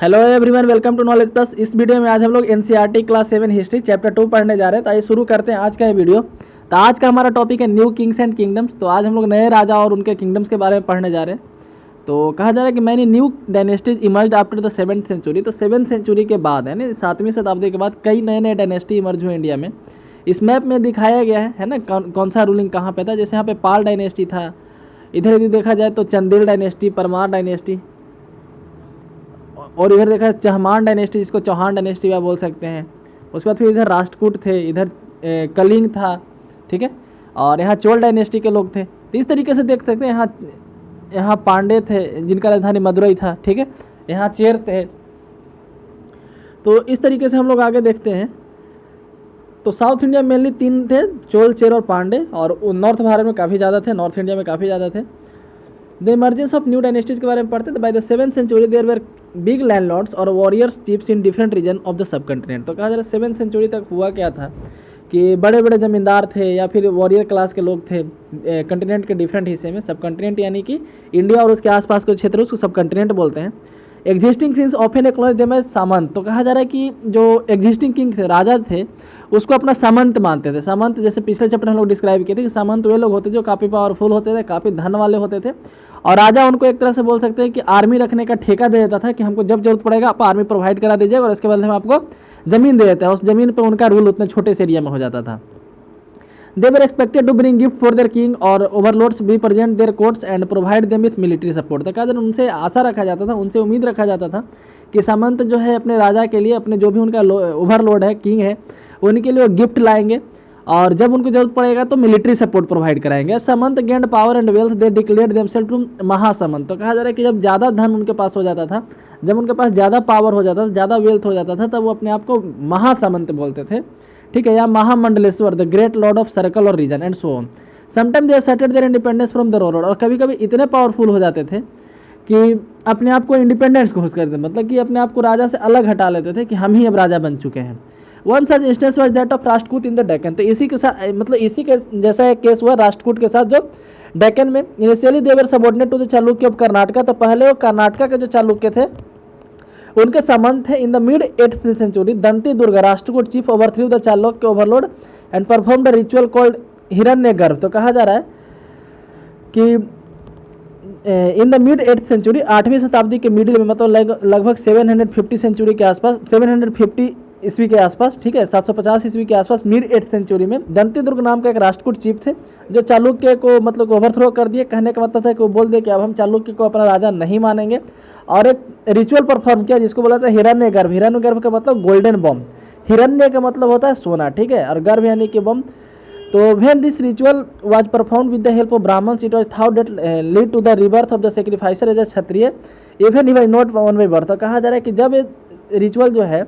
Hello everyone, welcome to knowledge plus. इस video में आज हम लोग एनसीईआरटी क्लास 7 हिस्ट्री चैप्टर 2 पढ़ने जा रहे हैं। तो आइए शुरू करते हैं आज का ये वीडियो। तो आज का हमारा टॉपिक है न्यू किंग्स एंड किंगडम्स। तो आज हम लोग नए राजा और उनके किंगडम्स के बारे में पढ़ने जा रहे हैं। तो कहा जा रहा है कि many new dynasties emerge after the 7th century. तो 7th सेंचुरी के बाद यानी 7वीं शताब्दी के बाद कई नए नए डायनेस्टी इमर्ज हुए इंडिया में। इस मैप में दिखाया गया है ना कौन सा रूलिंग कहाँ पे था। जैसे यहाँ पे पाल डायनेस्टी था, इधर यदि देखा जाए तो चंदेल डायनेस्टी, परमार डायनेस्टी, और इधर देखा चहमान डायनेस्टी जिसको चौहान डायनेस्टी भी आप बोल सकते हैं। उसके बाद फिर इधर राष्ट्रकूट थे, इधर कलिंग था, ठीक है, और यहाँ चोल डायनेस्टी के लोग थे। तो इस तरीके से देख सकते हैं यहाँ पांडे थे जिनका राजधानी मदुरई था, ठीक है, यहाँ चेर थे। तो इस तरीके से हम लोग आगे देखते हैं। तो साउथ इंडिया मेनली 3 थे, चोल, चेर और पांडे, और नॉर्थ भारत में काफ़ी ज़्यादा थे, नॉर्थ इंडिया में काफ़ी ज़्यादा थे। The emergence of new dynasties के बारे में पढ़ते थे। By the 7th century there were big landlords और warriors chiefs in different region of the subcontinent. तो कहा जा रहा है 7th सेंचुरी तक हुआ क्या था कि बड़े बड़े जमींदार थे या फिर वॉरियर क्लास के लोग थे कंटिनेंट के डिफरेंट हिस्से में। सब कंटिनेंट यानी कि इंडिया और उसके आसपास के क्षेत्र उसको सब कंटिनेंट बोलते हैं। Existing kings often acknowledge them as samanta. तो कहा जा रहा है कि जो एग्जिस्टिंग किंग थे, राजा थे, उसको अपना सामंत मानते थे। सामंत जैसे पिछले चैप्टर हम लोग डिस्क्राइब किए थे कि सामंत वे लोग होते जो काफ़ी पावरफुल होते थे, काफ़ी धन वाले होते थे, और राजा उनको एक तरह से बोल सकते हैं कि आर्मी रखने का ठेका दे देता था कि हमको जब जरूरत पड़ेगा आप आर्मी प्रोवाइड करा दीजिएगा, और इसके बाद हम आपको ज़मीन दे देते हैं। उस ज़मीन पर उनका रूल उतने छोटे से एरिया में हो जाता था। They were expected to bring gift for their king और overlords be present their courts and provide them with military support. तो क्या उनसे आशा रखा जाता था, उनसे उम्मीद रखा जाता था कि सामंत जो है अपने राजा के लिए, अपने जो भी उनका ओवरलॉर्ड है, किंग है, उनके लिए वो गिफ्ट लाएंगे और जब उनको जरूरत पड़ेगा तो मिलिट्री सपोर्ट प्रोवाइड कराएंगे। Samanta gained power and wealth they declared themselves to mahasamanta. तो कहा जा रहा है कि जब ज़्यादा धन उनके पास हो जाता था, जब उनके पास ज़्यादा पावर हो जाता था, ज़्यादा वेल्थ हो जाता था, तब वो अपने आप को महासामंत बोलते थे, ठीक है, या mahamandaleshwar, the great lord of circle और region and so on. Sometime they asserted their independence from the overlord. और कभी कभी इतने पावरफुल हो जाते थे कि अपने आप को इंडिपेंडेंस घोषित करते, मतलब कि अपने आप को राजा से अलग हटा लेते थे कि हम ही अब राजा बन चुके हैं। One such instance was that of Rashtrakuta in the Deccan. तो इसी के साथ, मतलब इसी के जैसा एक केस हुआ राष्ट्रकूट के साथ जो डेक्कन में। Initially they were subordinate to the Chalukya of Karnataka. तो पहले वो कर्नाटका के जो चालुक्य थे उनके संबंध थे। In the mid 8th century Dantidurga Rashtrakuta chief overthrew the Chalukya overlord and performed a ritual called hiranyagarbha. तो कहा जा रहा है कि इन द मिड 8th सेंचुरी, 8वीं शताब्दी के मिडिल में, मतलब लगभग 750 सेंचुरी के आसपास, 750 ईस्वी के आसपास, ठीक है, 750 ईस्वी के आसपास, मिड 8th सेंचुरी में दंती दुर्ग नाम का एक राष्ट्रकूट चीफ थे जो चालुक्य को मतलब ओवरथ्रो कर दिए। कहने का मतलब था कि वो बोल दिए कि अब हम चालुक्य को अपना राजा नहीं मानेंगे, और एक रिचुअल परफॉर्म किया जिसको बोला था हिरण्यगर्भ। हिरण्यगर्भ का मतलब गोल्डन बम, हिरण्य का मतलब होता है सोना, ठीक है, और गर्भ यानी कि बम। तो when this ritual was performed with the help of Brahmins, it was thought that lead to the rebirth of the sacrificer as a Kshatriya even he was not born by birth। तो कहा जा रहा है कि जब ये ritual जो है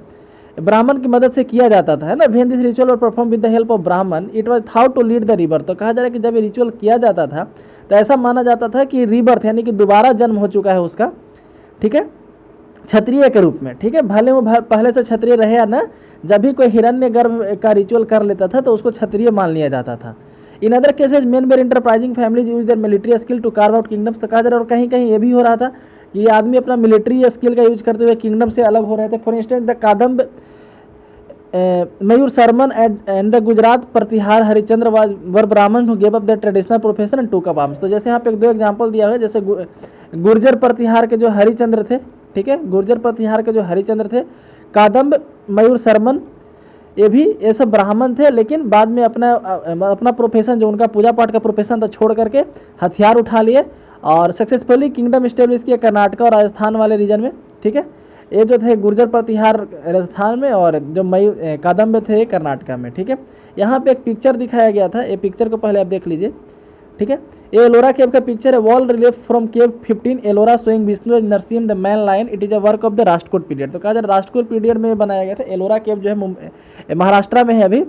ब्राह्मण की मदद से किया जाता था, है ना, when this ritual was performed with the help of Brahman, it was thought to lead the rebirth। तो कहा जा रहा है कि जब ये रिचुअल किया जाता था तो ऐसा माना जाता था कि रीबर्थ यानी कि दोबारा जन्म हो चुका है उसका, ठीक है, क्षत्रिय के रूप में, ठीक है, भले वो पहले से क्षत्रिय रहे या ना, जब भी कोई हिरण्यगर्भ का रिचुअल कर लेता था तो उसको क्षत्रिय मान लिया जाता था। In other cases men were enterprising families use their military skill to carve out kingdoms. तो कहा जा रहा है और कहीं कहीं ये भी हो रहा था कि ये आदमी अपना मिलिट्री स्किल का यूज करते हुए किंगडम से अलग हो रहे थे। For instance the Kadamba Mayurasharman and the Gujarat Pratihara Harichandra were Brahman who gave up the traditional profession and took up arms. तो जैसे यहाँ पे 2 एग्जाम्पल दिया हुआ है, जैसे गुर्जर प्रतिहार के जो हरिचंद्र थे, ठीक है, गुर्जर प्रतिहार के जो हरिचंद्र थे, कादम्ब मयूर शर्मन, ये सब ब्राह्मण थे, लेकिन बाद में अपना प्रोफेशन जो उनका पूजा पाठ का प्रोफेशन था छोड़ करके हथियार उठा लिए और सक्सेसफुली किंगडम स्टेब्लिश किया कर्नाटका और राजस्थान वाले रीजन में, ठीक है। ये जो थे गुर्जर प्रतिहार राजस्थान में और जो कादम्ब थे कर्नाटका में, ठीक है। यहाँ पे एक पिक्चर दिखाया गया था, ये पिक्चर को पहले आप देख लीजिए, ठीक है। ये एलोरा केव का पिक्चर है, wall relief from cave 15 Ellora showing Vishnu Narasimha the man lion. It is a work of the Rashtrakuta period. तो कहा जाए राष्ट्रकूट पीरियड में बनाया गया था। एलोरा केव जो है महाराष्ट्र में है अभी,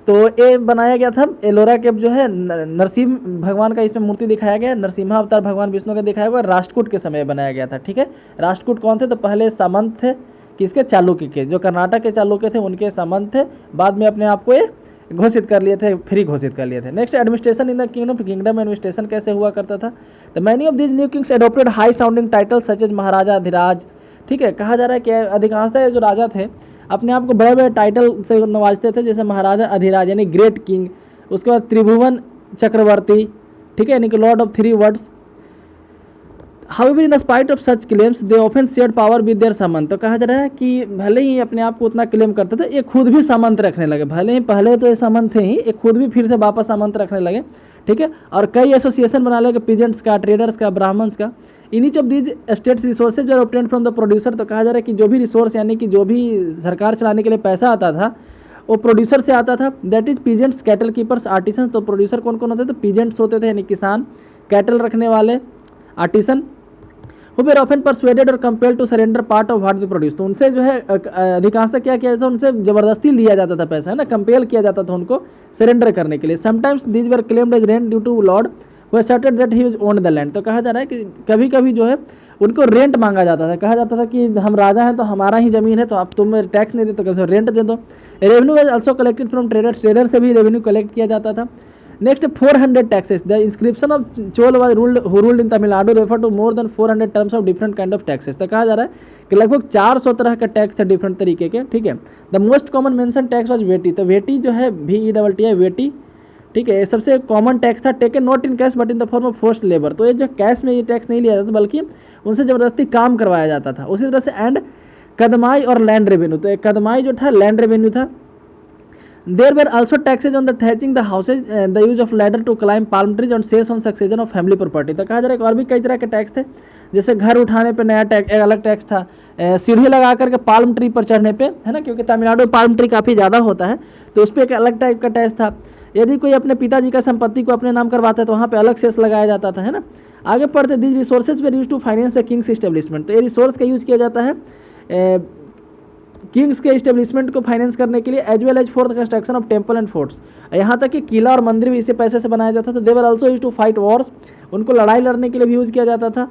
तो ये बनाया गया था। एलोरा केव जो है नरसिंह भगवान का इसमें मूर्ति दिखाया गया, नरसिम्हा अवतार भगवान विष्णु का दिखाया गया, राष्ट्रकूट के समय बनाया गया था, ठीक है। राष्ट्रकूट कौन थे? तो पहले सामंत थे, किसके? चालुक्य के, जो कर्नाटक के चालुक्य थे उनके सामंत थे, बाद में अपने आप को ये घोषित कर लिए थे, फ्री घोषित कर लिए थे। Next, administration in the kingdom. Kingdom administration कैसे हुआ करता था? The many of these new kings adopted high sounding title such as maharaja, adhiraja, ठीक है। कहा जा रहा है कि अधिकांशतः जो राजा थे अपने आप को बड़े बड़े टाइटल से नवाजते थे, जैसे महाराजा अधिराज यानी ग्रेट किंग, उसके बाद त्रिभुवन चक्रवर्ती, ठीक है, यानी कि Lord of three words. However, in spite of such claims, they often shared power with their सामंत। तो कहा जा रहा है कि भले ही अपने आप को उतना क्लेम करते थे, ये खुद भी सामंत रखने लगे। भले ही पहले तो ये सामंत थे ही, ये खुद भी फिर से वापस सामंत रखने लगे, ठीक है। और कई एसोसिएशन बना लगे, पीजेंट्स का, ट्रेडर्स का, ब्राह्मण्स का। In each of these states resources were obtained from the producer. तो कहा जा रहा है कि जो भी रिसोर्स यानी कि जो भी सरकार चलाने के लिए पैसा आता था वो प्रोड्यूसर से आता था। That is peasants, cattle keepers, artisan. तो प्रोड्यूसर कौन कौन होते थे? पीजेंट्स होते थे यानी किसान, कैटल रखने वाले, artisan, who were often persuaded or compelled to surrender part of what they produced। तो उनसे जो है अधिकांशतः क्या किया जाता था, उनसे ज़बरदस्ती लिया जाता था पैसा, है ना, कंपेल किया जाता था उनको सरेंडर करने के लिए। Sometimes these were claimed as rent due to lord who asserted that he was owned the land। तो कहा जा रहा है कि कभी कभी जो है उनको रेंट मांगा जाता था, कहा जाता था कि हम राजा हैं तो हमारा ही ज़मीन है, तो अब तुम टैक्स नहीं दे तो कैसे रेंट दे दो। Revenue was also collected from traders, trader से भी रेवेन्यू कलेक्ट किया जाता था। Next 400 taxes. The inscription of Chola was ruled in Tamil Nadu refer to more than 400 terms of different kind of taxes. तो कहा जा रहा है कि लगभग 400 तरह का टैक्स है डिफरेंट तरीके के, ठीक है। The most common mention tax was vetti. तो वेटी जो है VETT है, वेटी, ठीक है, ये सबसे कॉमन टैक्स था। Taken not in cash but in the form of forced labour. तो ये जो कैश में ये टैक्स नहीं लिया जाता बल्कि उनसे ज़बरदस्ती काम करवाया जाता था। उसी तरह से एंड कदमाई और लैंड रेवेन्यू। तो एक कदमाई जो था लैंड रेवेन्यू था। There were also taxes on the thatching the houses, the use of ladder to climb palm trees and cess on succession of family property। तो कहा जा रहा है कि और भी कई तरह के टैक्स थे, जैसे घर उठाने पे नया टैक्स, एक अलग टैक्स था, सीढ़ी लगा करके पाल्म ट्री पर चढ़ने पे, है ना, क्योंकि तमिलनाडु में पाल्म ट्री काफ़ी ज़्यादा होता है, तो उस पर एक अलग टाइप का टैक्स था। यदि कोई अपने पिताजी का संपत्ति को अपने नाम करवाता है तो वहाँ पे अलग सेस लगाया जाता था, है ना। आगे पढ़ते, these resources were use to finance the king's establishment. तो ये रिसोर्स का यूज किया जाता है किंग्स के इस्टेब्लिशमेंट को फाइनेंस करने के लिए, as well as for the construction of temple and forts. यहाँ तक कि किला और मंदिर भी इसी पैसे से बनाया जाता था। They were also use to fight wars. उनको लड़ाई लड़ने के लिए भी यूज किया जाता था।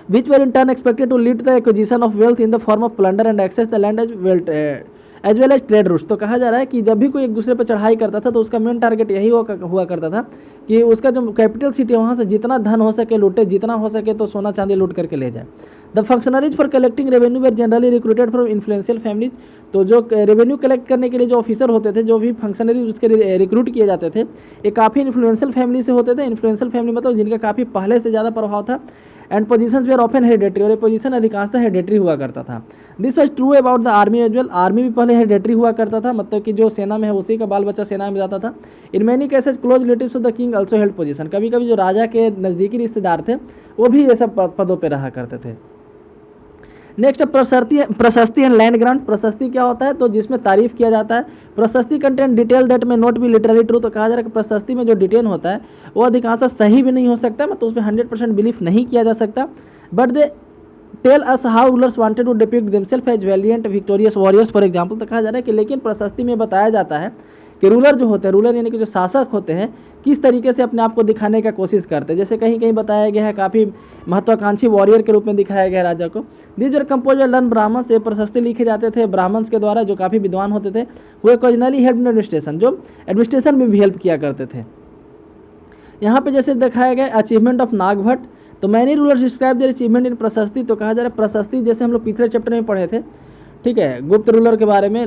Which were in turn expected to lead the acquisition of wealth in the form of plunder and access the land as well as trade routes. तो कहा जा रहा है कि जब भी कोई एक दूसरे पर चढ़ाई करता था तो उसका मेन टारगेट यही हुआ करता था कि उसका जो कैपिटल सिटी है वहाँ से जितना धन हो सके लूटे, जितना हो सके तो सोना चांदी लूट करके ले जाए। The functionaries for collecting revenue were generally recruited from influential families. तो जो रेवेन्यू कलेक्ट करने के लिए जो ऑफिसर होते थे, जो भी फंक्शनरी उसके रिक्रूट किए जाते थे, ये काफ़ी इन्फ्लुएंशियल फैमिली से होते थे। इन्फ्लुएंशियल फैमिली मतलब जिनका काफ़ी पहले से ज़्यादा प्रभाव था। And positions were often hereditary, और ये पोजीशन अधिकांशतः हेरिडेटरी हुआ करता था। This was true about the army as well. Army भी पहले हेरिडेटरी हुआ करता था, मतलब कि जो सेना में है उसी का बाल बच्चा सेना में जाता था। इन many cases close relatives of the king also held position. कभी कभी जो राजा के नज़दीकी रिश्तेदार थे वो भी ये सब पदों पर रहा करते थे। नेक्स्ट प्रशस्ति एंड लैंड ग्रांट। प्रशस्ति क्या होता है? तो जिसमें तारीफ किया जाता है। प्रशस्ति कंटेंट डिटेल दैट में नॉट बी लिटरली ट्रू। तो कहा जा रहा है कि प्रशस्ति में जो डिटेल होता है वो अधिकांशतः सही भी नहीं हो सकता, मतलब उसमें 100% बिलीफ नहीं किया जा सकता। But they tell us how rulers wanted to depict themselves as valiant victorious warriors for example. तो कहा जा रहा है कि लेकिन प्रशस्ति में बताया जाता है कि रूलर जो होते हैं, रूलर यानी कि जो शासक होते हैं, किस तरीके से अपने आप को दिखाने का कोशिश करते हैं। जैसे कहीं कहीं बताया गया है काफ़ी महत्वाकांक्षी वॉरियर के रूप में दिखाया गया है राजा को। These were compose learn Brahmans. ये प्रशस्ति लिखे जाते थे ब्राह्मण्स के द्वारा जो काफ़ी विद्वान होते थे। वो ओकेजनली हेल्प इन एडमिनिस्ट्रेशन, जो एडमिनिस्ट्रेशन में भी हेल्प किया करते थे। यहाँ पे जैसे दिखाया गया अचीवमेंट ऑफ नागभट्ट। तो many rulers describe their achievement in prashasti. तो कहा जा रहा है प्रशस्ति, जैसे हम लोग पिछले चैप्टर में पढ़े थे, ठीक है, गुप्त रूलर के बारे में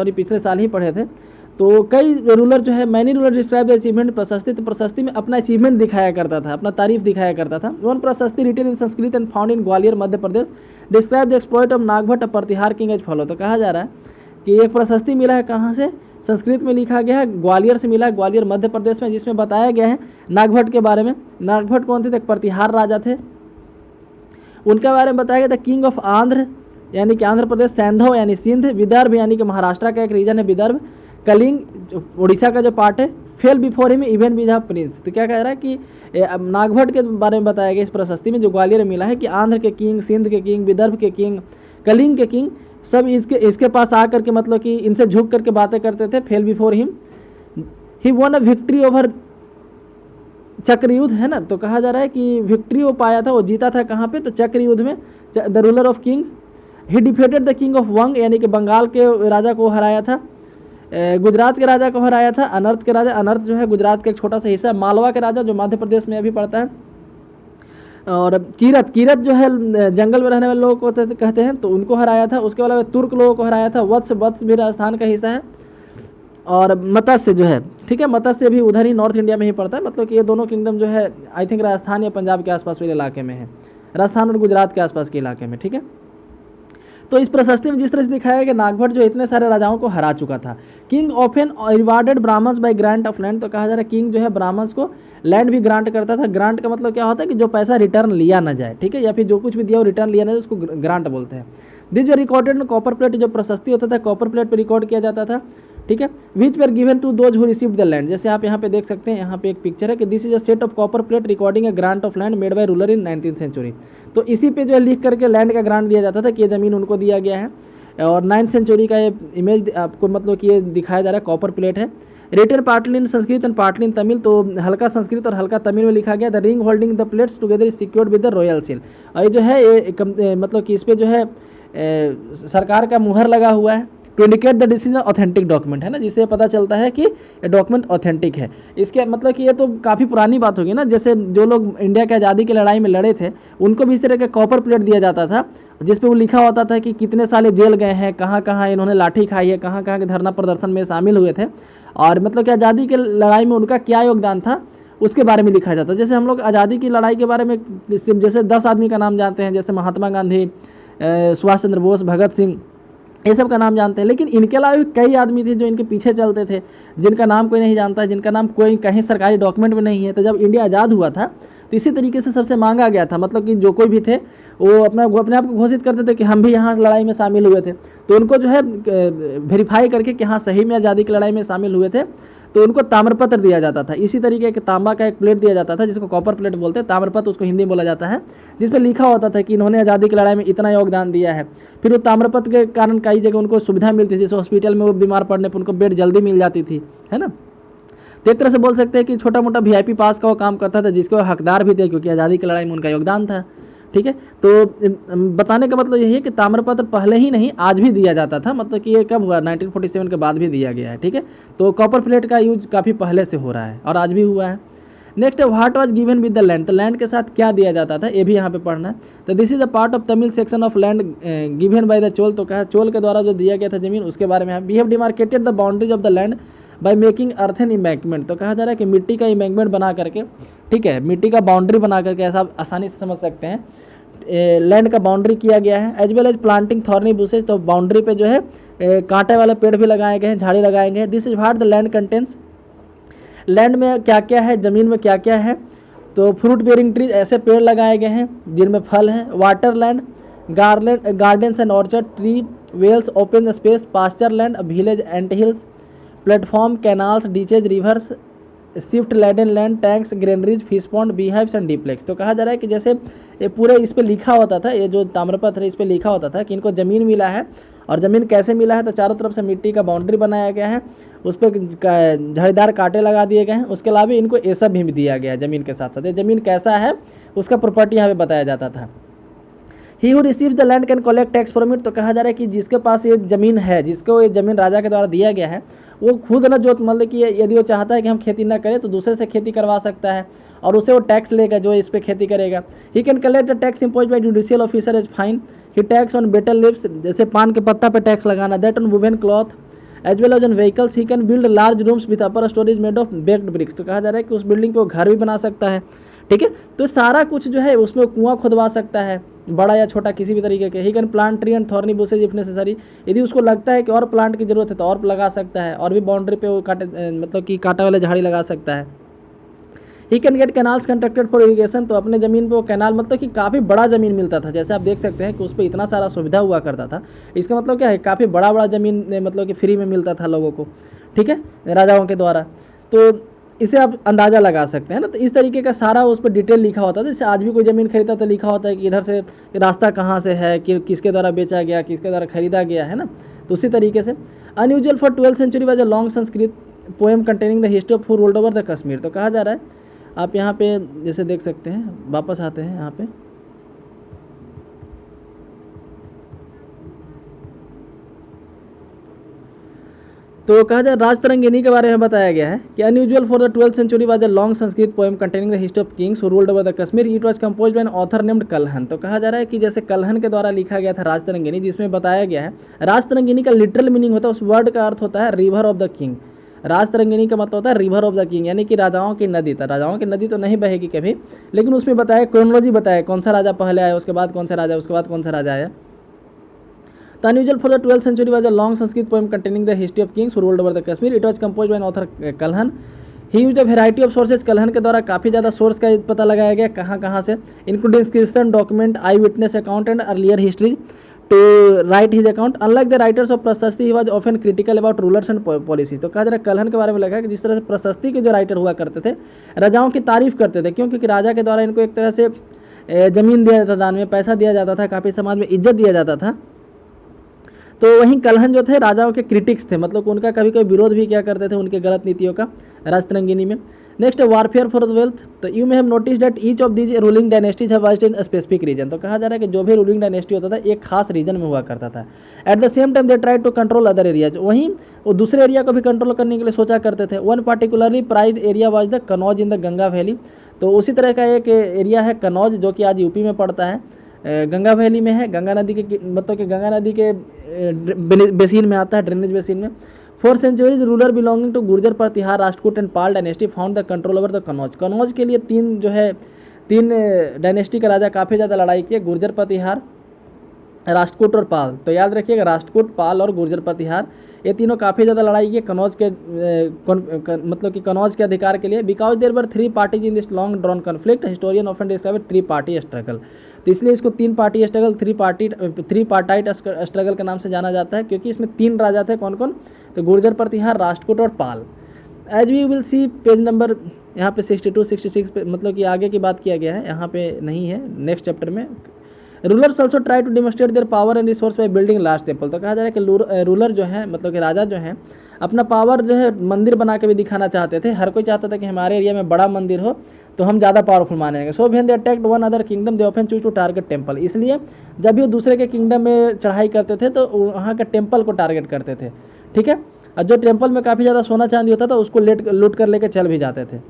पिछले साल ही पढ़े थे। तो कई रूलर जो है many ruler describe the achievement प्रशस्ति। तो प्रशस्ति में अपना अचीवमेंट दिखाया करता था, अपना तारीफ दिखाया करता था। One prashasti written in Sanskrit and found in Gwalior Madhya Pradesh describe the exploit of Nagabhata Pratihara king as follow. तो कहा जा रहा है कि एक प्रशस्ति मिला है, कहाँ से? संस्कृत में लिखा गया है, ग्वालियर से मिला है, ग्वालियर मध्य प्रदेश में, जिसमें बताया गया है नागभट्ट के बारे में। नागभट्ट कौन थे? तो एक प्रतिहार राजा थे। उनके बारे में बताया गया था किंग ऑफ आंध्र यानी कि आंध्र प्रदेश, सैंधव यानी सिंध, विदर्भ यानी कि महाराष्ट्र का एक रीजन है विदर्भ, कलिंग उड़ीसा का जो पार्ट है, fell before him even with prince. तो क्या कह रहा है कि नागभट्ट के बारे में बताया गया इस प्रशस्ति में जो ग्वालियर में मिला है कि आंध्र के किंग, सिंध के किंग, विदर्भ के किंग, कलिंग के किंग सब इसके पास आकर के मतलब कि इनसे झुक करके बातें करते थे। Fell before him he won a victory over Chakrayudha, है ना। तो कहा जा रहा है कि विक्ट्री वो पाया था, वो जीता था कहाँ पे? तो चक्रयुद्ध में। The ruler of king he defeated the king of Vanga यानी कि बंगाल के राजा को हराया था। गुजरात के राजा को हराया था। अनर्थ के राजा, अनर्थ जो है गुजरात का एक छोटा सा हिस्सा। मालवा के राजा जो मध्य प्रदेश में अभी पड़ता है। और कीरत, कीरत जो है जंगल में रहने वाले लोगों को कहते हैं, तो उनको हराया था। उसके अलावा तुर्क लोगों को हराया था। वत्स, वत्स भी राजस्थान का हिस्सा है। और मत्स्य जो है, ठीक है, मत्स्य भी उधर ही नॉर्थ इंडिया में ही पड़ता है। मतलब कि ये दोनों किंगडम जो है आई थिंक राजस्थान या पंजाब के आसपास वाले इलाके में है, राजस्थान और गुजरात के आसपास के इलाके में, ठीक है। तो इस प्रशस्ति में जिस तरह से दिखाया है कि नागभट्ट जो इतने सारे राजाओं को हरा चुका था। King often rewarded Brahmans by grant of land, तो कहा जा रहा है किंग जो है ब्राह्मण्स को लैंड भी ग्रांट करता था। ग्रांट का मतलब क्या होता है कि जो पैसा रिटर्न लिया ना जाए, ठीक है, या फिर जो कुछ भी दिया वो रिटर्न लिया ना जाए, उसको ग्रांट बोलते हैं। दिस जो रिकॉर्डेड कॉपर प्लेट, जो प्रशस्ति होता था कॉपर प्लेट पर रिकॉर्ड किया जाता था, ठीक है। Which were given to those who received the land, जैसे आप यहाँ पे देख सकते हैं, यहाँ पे एक पिक्चर है कि this is a set of copper plate recording a grant of land made by ruler in 19th century. तो इसी पे जो है लिख करके लैंड का ग्रांट दिया जाता था कि ये ज़मीन उनको दिया गया है। और 9th सेंचुरी का ये इमेज आपको मतलब कि ये दिखाया जा रहा है, कॉपर प्लेट है। Written partly in Sanskrit and partly in Tamil, तो हल्का संस्कृत और हल्का तमिल में लिखा गया। The ring holding the plates together is secured with the royal seal. और ये जो है ये मतलब कि इस पर जो है सरकार का मुहर लगा हुआ है to indicate the decision authentic document, है ना, जिससे पता चलता है कि डॉक्यूमेंट ऑथेंटिक है। इसके मतलब कि ये तो काफ़ी पुरानी बात होगी ना, जैसे जो लोग इंडिया की आज़ादी की लड़ाई में लड़े थे उनको भी इस तरह का कॉपर प्लेट दिया जाता था, जिस पे वो लिखा होता था कि कितने साल जेल गए हैं, कहाँ कहाँ इन्होंने लाठी खाई है, कहाँ कहाँ के धरना प्रदर्शन में शामिल हुए थे, और मतलब कि आज़ादी की लड़ाई में उनका क्या योगदान था उसके बारे में लिखा जाता है। जैसे हम लोग आज़ादी की लड़ाई के बारे में जैसे 10 आदमी का नाम जानते हैं, जैसे महात्मा गांधी, सुभाष चंद्र बोस, भगत सिंह, ये सब का नाम जानते हैं, लेकिन इनके अलावा भी कई आदमी थे जो इनके पीछे चलते थे, जिनका नाम कोई नहीं जानता, जिनका नाम कोई कहीं सरकारी डॉक्यूमेंट में नहीं है। तो जब इंडिया आज़ाद हुआ था तो इसी तरीके से सबसे मांगा गया था, मतलब कि जो कोई भी थे वो अपने आप को घोषित करते थे कि हम भी यहाँ लड़ाई में शामिल हुए थे, तो उनको जो है वेरीफाई करके कि हाँ सही में आज़ादी की लड़ाई में शामिल हुए थे, तो उनको ताम्रपत्र दिया जाता था। इसी तरीके के तांबा का एक प्लेट दिया जाता था जिसको कॉपर प्लेट बोलते हैं, ताम्रपत्र उसको हिंदी में बोला जाता है, जिस पर लिखा होता था कि इन्होंने आज़ादी की लड़ाई में इतना योगदान दिया है। फिर वो ताम्रपत्र के कारण कई जगह उनको सुविधा मिलती थी, जैसे हॉस्पिटल में वो बीमार पड़ने पर उनको बेड जल्दी मिल जाती थी, है ना। तो एक तरह से बोल सकते हैं कि छोटा मोटा VIP पास का वो काम करता था, जिसके वो हकदार भी थे क्योंकि आज़ादी की लड़ाई में उनका योगदान था, ठीक है। तो बताने का मतलब यही है कि ताम्रपत्र पहले ही नहीं आज भी दिया जाता था, मतलब कि ये कब हुआ, 1947 के बाद भी दिया गया है, ठीक है। तो कॉपर प्लेट का यूज काफ़ी पहले से हो रहा है और आज भी हुआ है। Next, what was given with the land, तो लैंड के साथ क्या दिया जाता था ये भी यहाँ पे पढ़ना है। तो this is a part of Tamil section of land given by the Chola, तो कहा चोल के द्वारा जो दिया गया था जमीन उसके बारे में। We have demarcated the boundaries of the land by making earthen embankment, तो कहा जा रहा है कि मिट्टी का इम्बैंकमेंट बना करके, ठीक है, मिट्टी का बाउंड्री बना करके, ऐसा आप आसानी से समझ सकते हैं, लैंड का बाउंड्री किया गया है। As well as planting thorny bushes, तो बाउंड्री पे जो है कांटे वाले पेड़ भी लगाए गए हैं, झाड़ी लगाए गए हैं। This is what the land contains, land में क्या क्या है, ज़मीन में क्या क्या है, तो फ्रूट बेयरिंग ट्रीज, ऐसे पेड़ लगाए गए हैं जिनमें फल है। Water land, gardens and orchard, tree, wells, open space, pasture land, village, anthills, platform, canals, ditches, rivers, shift land land, tanks, granaries, fish pond, beehives and डीप्लेक्स। तो कहा जा रहा है कि जैसे ये पूरे इस पर लिखा होता था, ये जो ताम्रपत्र है इस पर लिखा होता था कि इनको ज़मीन मिला है, और ज़मीन कैसे मिला है, तो चारों तरफ से मिट्टी का बाउंड्री बनाया गया है, उस पर झाड़ीदार कांटे लगा दिए गए हैं। उसके अलावा इनको ये सब भी दिया गया है ज़मीन के साथ साथ। ये ज़मीन कैसा है उसका प्रॉपर्टी यहाँ पे बताया जाता था। He who receives the land can collect tax from it, तो कहा जा रहा है कि जिसके पास ये ज़मीन है, जिसको ये ज़मीन राजा के द्वारा दिया गया है, वो खुद ना जो मतलब कि यदि वो चाहता है कि हम खेती ना करें तो दूसरे से खेती करवा सकता है, और उसे वो टैक्स लेगा जो इस पर खेती करेगा। He can collect the tax impose by judicial officer as fine. He tax on betel leaves, जैसे पान के पत्ता पे टैक्स लगाना। That on women cloth as well as on vehicles. He can build large rooms with upper storage made of baked bricks, तो कहा जा रहा है कि उस बिल्डिंग पे वो घर भी बना सकता है, ठीक है। तो सारा कुछ जो है उसमें कुआं खुदवा सकता है, बड़ा या छोटा किसी भी तरीके के। He can plant tree and thorny bushes if necessary, यदि उसको लगता है कि और प्लांट की जरूरत है तो और लगा सकता है, और भी बाउंड्री पे वो मतलब कि कांटे वाले झाड़ी लगा सकता है। He can get canals constructed for irrigation, तो अपने ज़मीन पे वो कैनाल, मतलब कि काफ़ी बड़ा ज़मीन मिलता था, जैसे आप देख सकते हैं कि उस पर इतना सारा सुविधा हुआ करता था। इसका मतलब क्या है, काफ़ी बड़ा बड़ा ज़मीन मतलब कि फ्री में मिलता था लोगों को, ठीक है, राजाओं के द्वारा। तो इसे आप अंदाज़ा लगा सकते हैं ना। तो इस तरीके का सारा उस पर डिटेल लिखा होता था। जैसे आज भी कोई ज़मीन खरीदता तो लिखा होता है कि इधर से रास्ता कहाँ से है, कि किसके द्वारा बेचा गया, किसके द्वारा खरीदा गया, है ना। तो उसी तरीके से unusual for 12th century was a long Sanskrit poem containing the history of who ruled over the Kashmir, तो कहा जा रहा है, आप यहाँ पे जैसे देख सकते हैं, वापस आते हैं यहाँ पे, तो कहा जाए राजतरंगिनी के बारे में बताया गया है कि unusual for the 12th century was a long Sanskrit poem containing the history of kings who ruled over the Kashmir. It was composed by an author named Kalhana. तो कहा जा रहा है कि जैसे कल्हन के द्वारा लिखा गया था राजतरंगिनी, जिसमें बताया गया है राजतरंगिनी का लिटरल मीनिंग होता है, उस वर्ड का अर्थ होता है river of the king. Rajatarangini का मतलब होता है रिवर ऑफ द किंग, यानी कि राजाओं की नदी। था राजाओं की नदी तो नहीं बहेगी कभी, लेकिन उसमें बताया क्रोनोलॉजी बताया कौन सा राजा पहले आया, उसके बाद कौन सा राजा, उसके बाद कौन सा राजा आया। The unusual for the 12th century was a long Sanskrit poem containing the history of kings who ruled over the Kashmir. It was composed by an author Kalhan. He used a variety of sources. Kalhana के द्वारा काफ़ी ज़्यादा source का पता लगाया गया कहाँ से, including inscription, document, eyewitness account and earlier history to write his account. Unlike the writers of prashasti, he was often critical about rulers and policies. तो कहा जा रहा है कल्हन के बारे में लगा कि जिस तरह से प्रशस्ति के जो राइटर हुआ करते थे राजाओं की तारीफ करते थे, क्योंकि राजा के द्वारा इनको एक तरह से ज़मीन दिया जाता था, दान में पैसा दिया जाता था, काफ़ी समाज में इज्जत दिया जाता था। तो वहीं कल्हन जो थे राजाओं के क्रिटिक्स थे, मतलब उनका कभी कभी विरोध भी क्या करते थे उनके गलत नीतियों का राजतरंगिनी में। Next warfare for the wealth. तो you may have notice that each of these ruling dynasties have based in specific region. तो कहा जा रहा है कि जो भी रूलिंग डायनेस्टी होता था एक खास रीजन में हुआ करता था। At the same time they try to control other areas. वहीं वो दूसरे एरिया को भी कंट्रोल करने के लिए सोचा करते थे। One particularly pride area was the Kannauj in the Ganga valley. तो उसी तरह का एक एरिया है कनौज, जो कि आज यूपी में पड़ता है, गंगा वैली में है, गंगा नदी के मतलब कि गंगा नदी के बेसिन में आता है, ड्रेनेज बेसिन में। 4 centuries ruler belonging to Gurjara Pratihara Rashtrakuta and Pala dynasty found the control over the Kannauj. Kannauj के लिए तीन डायनेस्टी का राजा काफ़ी ज़्यादा लड़ाई किए, गुर्जर प्रतिहार, राष्ट्रकूट और पाल। तो याद रखिएगा राष्ट्रकूट, पाल और गुर्जर प्रतिहार, ये तीनों काफ़ी ज़्यादा लड़ाई की कनौज के मतलब कि कनौज के अधिकार के लिए। Because there were 3 parties in this long drawn conflict, historian often describe 3 party struggle. तो इसलिए इसको 3 पार्टी स्ट्रगल, 3 पार्टाइट स्ट्रगल के नाम से जाना जाता है, क्योंकि इसमें 3 राजा थे। कौन कौन? तो गुर्जर प्रतिहार, राष्ट्रकूट और Pala. As we will see page number यहाँ पे 62 66 पे मतलब कि आगे की बात किया गया है, यहाँ पे नहीं है, नेक्स्ट चैप्टर में। Rulers also try to demonstrate their power and resource by building large temple. तो कहा जा रहा है कि रूलर जो है मतलब कि राजा जो है अपना पावर जो है मंदिर बना के भी दिखाना चाहते थे। हर कोई चाहता था कि हमारे एरिया में बड़ा मंदिर हो तो हम ज़्यादा पावरफुल मानेंगे। So when they attacked one other kingdom they often choose to target temple. इसलिए जब भी वो दूसरे के किंगडम में चढ़ाई करते थे तो वहाँ के टेम्पल को टारगेट करते थे, ठीक है। और जो टेम्पल में काफ़ी ज़्यादा सोना चांदी होता था उसको लूट कर लेकर चल भी जाते थे।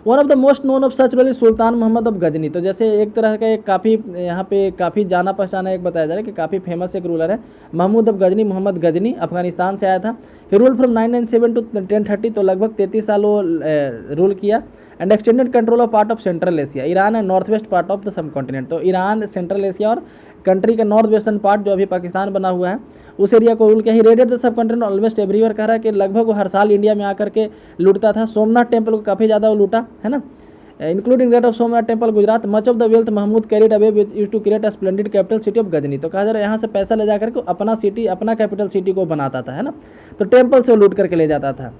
One of the most known of such ruler sultan Mohammad of Ghazni. तो जैसे एक तरह का एक काफ़ी यहाँ पे काफ़ी जाना पहचाना एक बताया जा रहा है कि काफ़ी फेमस एक रूलर है महमूद ऑफ गजनी, मोहम्मद गजनी, अफगानिस्तान से आया था। ही रूल फ्रॉम 997 टू 1030। तो लगभग 33 साल वो रूल किया। And extended control of part of central Asia, Iran and north west part of the सब कॉन्टिनेंट। तो ईरान, सेंट्रल एशिया और कंट्री का नॉर्थ वेस्टर्न पार्ट जो अभी पाकिस्तान बना हुआ है उस एरिया को रूल किया। He raided the subcontinent almost everywhere. कह रहा है कि लगभग वो हर साल इंडिया में आकर के लूटता था। सोमनाथ टेम्पल को काफ़ी ज़्यादा वो लूटा है ना, including that of Somnath temple Gujarat. Much of the wealth Mahmud carried away use to create a splendid capital city of Ghazni. तो कहा जा रहा है यहाँ से पैसा ले जाकर के अपना सिटी, अपना कैपिटल सिटी को बनाता था, है ना। तो टेम्पल से लूट करके ले जाता था।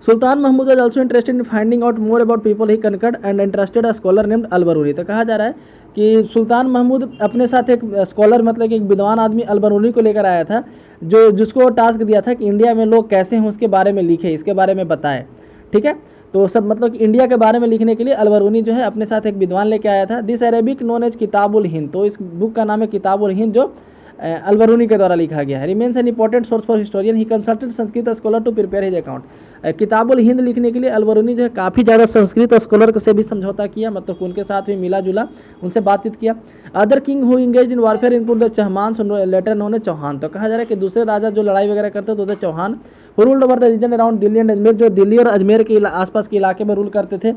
Sultan Mahmud was also interested in finding out more about people he conquered and interested a scholar named Al Biruni. तो कहा जा रहा है कि सुल्तान महमूद अपने साथ एक स्कॉलर मतलब कि एक विद्वान आदमी अलबरूनी को लेकर आया था, जिसको टास्क दिया था कि इंडिया में लोग कैसे हैं उसके बारे में लिखे, इसके बारे में बताए, ठीक है। तो सब मतलब कि इंडिया के बारे में लिखने के लिए अलबरूनी जो है अपने साथ एक विद्वान लेके आया था। This Arabic known as Kitab ul Hind. तो इस बुक का नाम है किताबुल हिंद, जो अलबरूनी के द्वारा लिखा गया है। Remains an important source for historian. He consulted Sanskrit scholar to prepare his account. Kitab ul Hind लिखने के लिए अलबरूनी जो है काफ़ी ज़्यादा संस्कृत स्कॉलर से भी समझौता किया, मतलब उनके साथ भी मिला जुला, उनसे बातचीत किया। Other king who engage in warfare include the Chahamana, later known as Chauhan. तो कहा जा रहा है कि दूसरे राजा जो लड़ाई वगैरह करते थे तो Chauhan. Who ruled over the region around Delhi and Ajmer, जो दिल्ली और अजमेर के आसपास के इलाके में रूल करते थे।